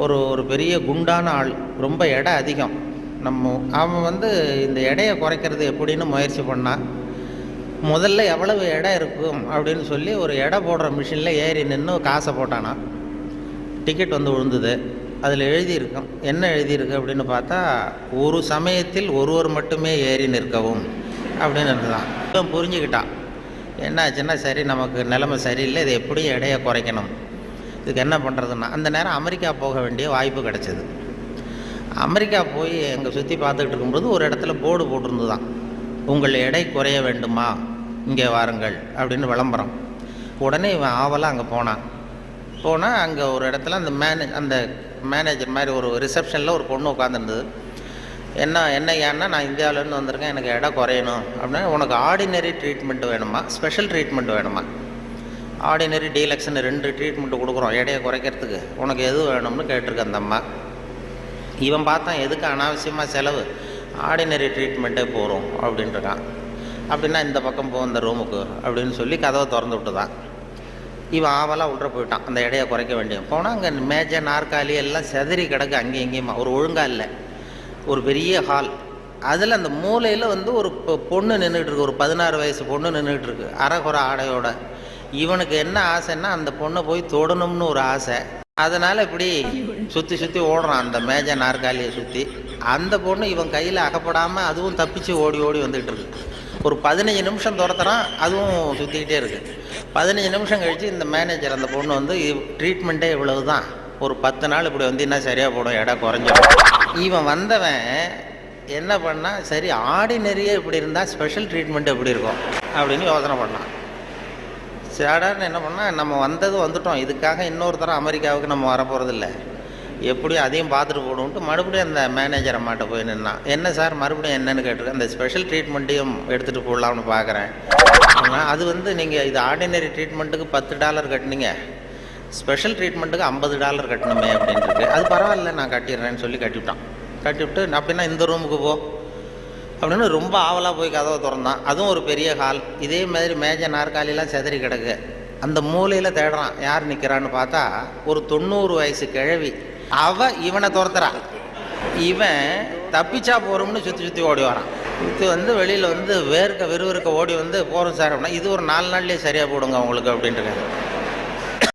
ஒரு ஒரு பெரிய குண்டான ஆள், ரொம்ப எடை அதிகம். அவன் வந்து இந்த எடையை குறைக்கிறது எப்படின்னு முயற்சி பண்ணான். முதல்ல எவ்வளவு எடை இருக்கும் அப்படின்னு சொல்லி ஒரு எடை போடுற மிஷினில் ஏறி நின்று காசை போட்டானா. டிக்கெட் வந்து விழுந்தது. அதில் எழுதியிருக்கும், என்ன எழுதியிருக்கு அப்படின்னு பார்த்தா, ஒரு சமயத்தில் ஒருவர் மட்டுமே ஏறி நிற்கவும் அப்படின்னு இருந்துதான். இவன் புரிஞ்சுக்கிட்டான், என்ன ஆச்சுன்னா சரி நமக்கு நிலைமை சரியில்லை, இது எப்படியும் எடையை குறைக்கணும், இதுக்கு என்ன பண்ணுறதுன்னா. அந்த நேரம் அமெரிக்கா போக வேண்டிய வாய்ப்பு கிடச்சிது. அமெரிக்கா போய் அங்கே சுற்றி பார்த்துக்கிட்டு இருக்கும்போது ஒரு இடத்துல போர்டு போட்டிருந்து தான், உங்கள் எடை குறைய வேண்டுமா இங்கே வாருங்கள் அப்படின்னு விளம்பரம். உடனே இவன் ஆவலாக அங்கே போனால் அங்கே ஒரு இடத்துல அந்த மேனேஜர் மாதிரி ஒரு ரிசப்ஷனில் ஒரு பொண்ணு உட்காந்துருந்தது. ஏன்னா நான் இந்தியாவிலேருந்து வந்திருக்கேன், எனக்கு எடை குறையணும் அப்படின்னா, உனக்கு ஆர்டினரி ட்ரீட்மெண்ட் வேணுமா ஸ்பெஷல் ட்ரீட்மெண்ட் வேணுமா? ஆர்டினரி டீலக்ஸ்ன்னு 2 ட்ரீட்மெண்ட்டு கொடுக்குறோம் எடையை குறைக்கிறதுக்கு, உனக்கு எது வேணும்னு கேட்டிருக்க அந்த அம்மா. இவன் பார்த்தான், எதுக்கு அனாவசியமாக செலவு, ஆர்டினரி ட்ரீட்மெண்ட்டே போகிறோம் அப்படின்ட்டுருக்கான். அப்படின்னா இந்த பக்கம் இந்த ரூமுக்கு அப்படின்னு சொல்லி கதவை திறந்து விட்டு தான் இவன் ஆவலாக உள்ள போயிட்டான். அந்த எடையை குறைக்க வேண்டியது போனால் அங்கே மேஜை நாற்காலி எல்லாம் செதறி கிடக்கு, அங்கேயும் இங்கேயுமா, ஒரு ஒழுங்காக இல்லை. ஒரு பெரிய ஹால், அதில் அந்த மூலையில் வந்து ஒரு பொண்ணு நின்றுட்டுருக்கு, ஒரு 16 வயசு பொண்ணு நின்றுட்டுருக்கு, அரைகுறை ஆடையோட. இவனுக்கு என்ன ஆசைன்னா அந்த பொண்ணை போய் தொடணும்னு ஒரு ஆசை. அதனால் இப்படி சுற்றி ஓடுறான் அந்த மேஜை நாற்காலியை சுற்றி. அந்த பொண்ணு இவன் கையில் அகப்படாமல் அதுவும் தப்பிச்சு ஓடி வந்துக்கிட்டு இருக்கு. ஒரு 15 நிமிஷம் துரத்துறான், அதுவும் சுற்றிக்கிட்டே இருக்குது. 15 நிமிஷம் கழித்து இந்த மேனேஜர் அந்த பொண்ணு வந்து, ட்ரீட்மெண்ட்டே இவ்வளவு தான், ஒரு 10 நாள் இப்படி வந்தீங்கன்னா சரியாக போடும், எடை குறைஞ்சிடும். இவன் வந்தவன் என்ன பண்ணால், சரி ஆர்டினரியே இப்படி இருந்தால் ஸ்பெஷல் ட்ரீட்மெண்ட் எப்படி இருக்கும் அப்படின்னு யோசனை பண்ணான். சேடான்னு என்ன பண்ணால், நம்ம வந்துட்டோம், இதுக்காக இன்னொரு தரம் அமெரிக்காவுக்கு நம்ம வரப்போகிறதில்ல, எப்படியும் அதையும் பார்த்துட்டு போடுவோன்ட்டு மறுபடியும் அந்த மேனேஜர் அம்மாட்ட போய் நின்னான். என்ன சார் மறுபடியும் என்னன்னு கேட்டிருக்கேன். அந்த ஸ்பெஷல் ட்ரீட்மெண்ட்டையும் எடுத்துகிட்டு போடலாம்னு பார்க்குறேன். அது வந்து நீங்கள் இது ஆர்டினரி ட்ரீட்மெண்ட்டுக்கு $10 கட்டினீங்க, ஸ்பெஷல் ட்ரீட்மெண்ட்டுக்கு $50 கட்டணுமே அப்படின்ட்டு. அது பரவாயில்ல நான் கட்டிடுறேன்னு சொல்லி கட்டிவிட்டு அப்படின்னா இந்த ரூமுக்கு போ அப்படின்னு ரொம்ப ஆவலாக போய் கதவை திறந்தான். அதுவும் ஒரு பெரிய ஹால், இதே மாதிரி மேஜை நாற்காலிலாம் செதறி கிடக்கு. அந்த மூலையில் தேடுறான், யார் நிற்கிறான்னு பார்த்தா ஒரு 90 வயசு கிழவி. இவனை துரத்துறான். இவன் தப்பிச்சா போகிறோம்னு சுற்றி ஓடி வரான். சுற்றி வெளியில் விறுவிறுக்க ஓடி போகிறோம் சார் அப்படின்னா, இது ஒரு 4 நாள்லேயே சரியாக போடுங்க உங்களுக்கு அப்படின்ட்டு.